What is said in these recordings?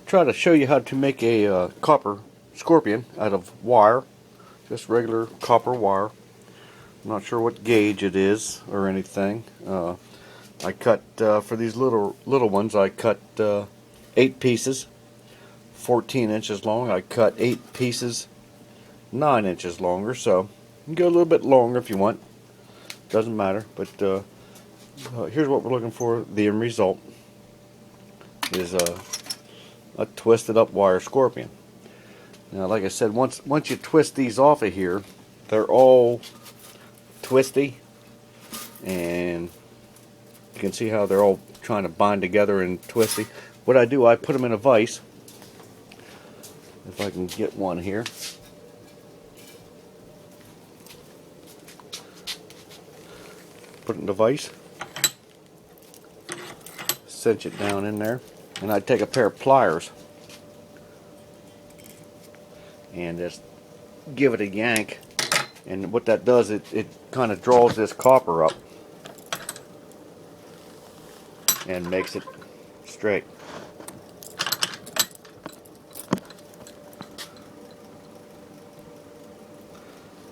Try to show you how to make a copper scorpion out of wire, just regular copper wire. I'm not sure what gauge it is or anything. I cut for these little ones. I cut 8 pieces, 14 inches long. I cut 8 pieces, 9 inches longer. So you can go a little bit longer if you want. Doesn't matter. But here's what we're looking for. The end result is a twisted up wire scorpion. Now, like I said, once you twist these off of here, they're all twisty, and you can see how they're all trying to bind together and twisty. What I do, I put them in a vise. If I can get one here. Put it in the vise. Cinch it down in there. And I take a pair of pliers and just give it a yank. And what that does, it kind of draws this copper up and makes it straight.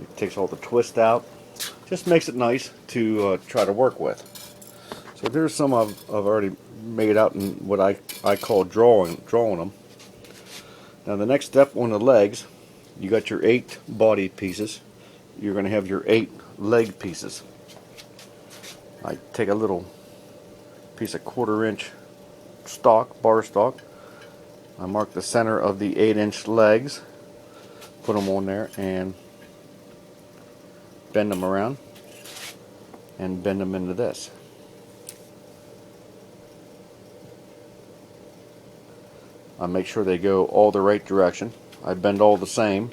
It takes all the twist out. Just makes it nice to try to work with. So there's some I've already made out in what I call drawing them. Now the next step on the legs, you got your 8 body pieces. You're going to have your 8 leg pieces. I take a little piece of 1/4 inch stock, bar stock. I mark the center of the 8-inch legs, put them on there, and bend them around and bend them into this. I make sure they go all the right direction. I bend all the same.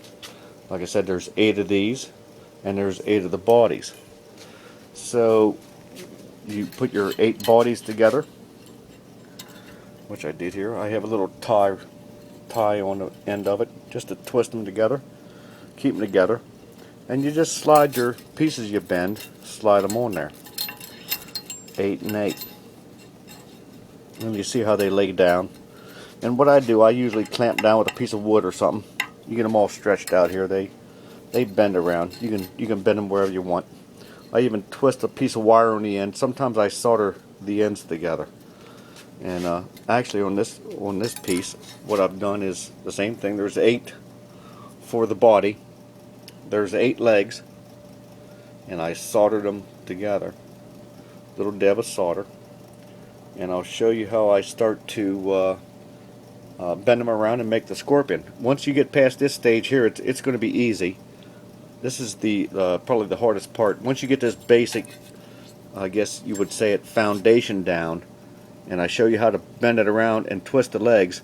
Like I said, there's 8 of these, and there's 8 of the bodies. So you put your 8 bodies together, which I did here. I have a little tie on the end of it, just to twist them together, keep them together, and you just slide your pieces you bend, slide them on there. 8 and 8. And you see how they lay down. And what I do, I usually clamp down with a piece of wood or something. You get them all stretched out here. They bend around. You can bend them wherever you want. I even twist a piece of wire on the end. Sometimes I solder the ends together. And actually on this piece, what I've done is the same thing. There's 8 for the body. There's 8 legs, and I soldered them together. Little dab of solder. And I'll show you how I start to bend them around and make the scorpion. Once you get past this stage here, it's going to be easy. This is the probably the hardest part. Once you get this basic, I guess you would say it, foundation down, and I show you how to bend it around and twist the legs,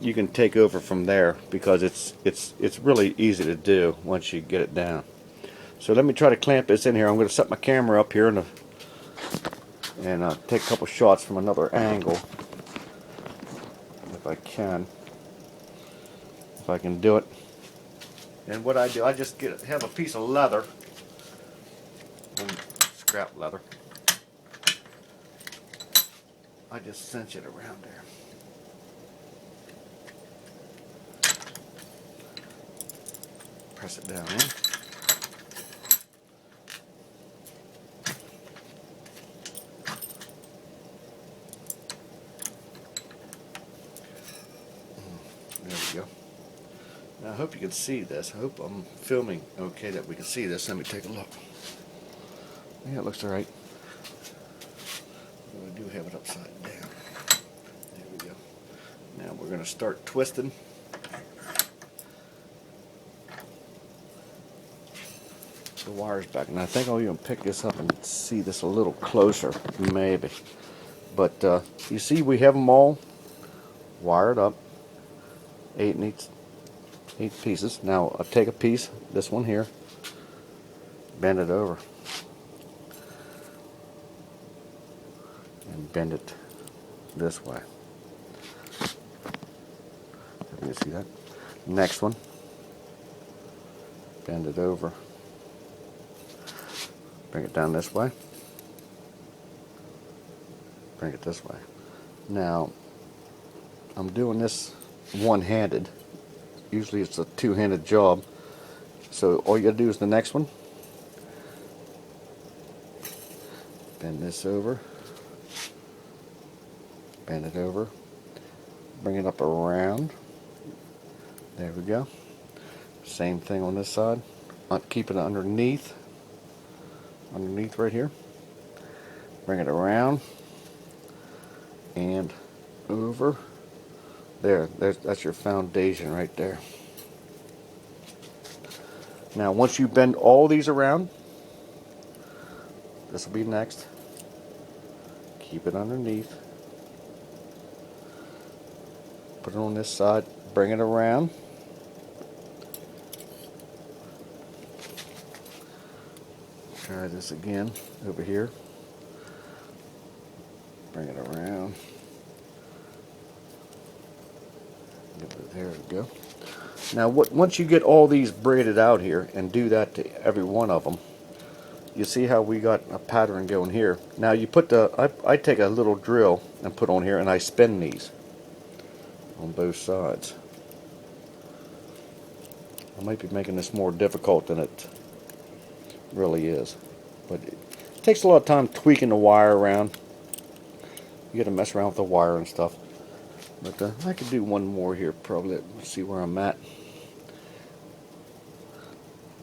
you can take over from there, because it's really easy to do once you get it down. So let me try to clamp this in here. I'm going to set my camera up here and take a couple shots from another angle, if I can. If I can do it. And what I do, I just have a piece of leather, scrap leather. I just cinch it around there. Press it down in. There we go. Now I hope you can see this. I hope I'm filming okay that we can see this. Let me take a look. Yeah, it looks alright. I do have it upside down. There we go. Now we're going to start twisting. The wires back, and I think I'll even pick this up and see this a little closer, maybe. But you see, we have them all wired up, 8 and 8 pieces. Now I'll take a piece, this one here, bend it over, and bend it this way. You see that? Next one, bend it over. Bring it down this way. Bring it this way. Now, I'm doing this one-handed. Usually it's a two-handed job. So all you gotta do is the next one. Bend this over. Bend it over. Bring it up around. There we go. Same thing on this side. Keep it underneath. Underneath right here. Bring it around. And over. That's your foundation right there. Now once you bend all these around, this will be next. Keep it underneath. Put it on this side. Bring it around. Try this again over here. Bring it around. There we go. Now once you get all these braided out here and do that to every one of them, you see how we got a pattern going here. Now you put I take a little drill and put on here and I spin these on both sides. I might be making this more difficult than it really is, but it takes a lot of time tweaking the wire around. You got to mess around with the wire and stuff. But I could do one more here probably. Let's see where I'm at.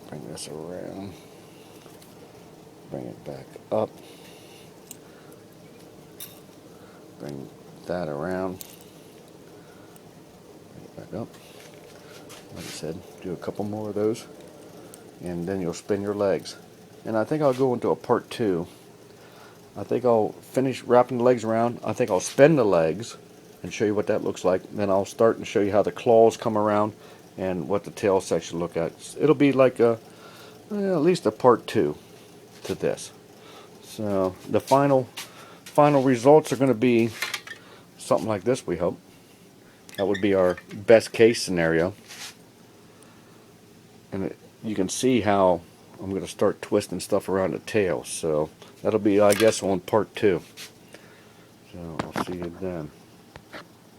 Bring this around. Bring it back up. Bring that around. Bring it back up. Like I said, do a couple more of those. And then you'll spin your legs. And I think I'll go into a part 2. I think I'll finish wrapping the legs around. I think I'll spin the legs and show you what that looks like. Then I'll start and show you how the claws come around and what the tail section look at. It'll be like at least a part 2 to this. So the final results are going to be something like this, we hope. That would be our best case scenario. And you can see how I'm going to start twisting stuff around the tail. So that'll be, I guess, on part 2. So I'll see you then.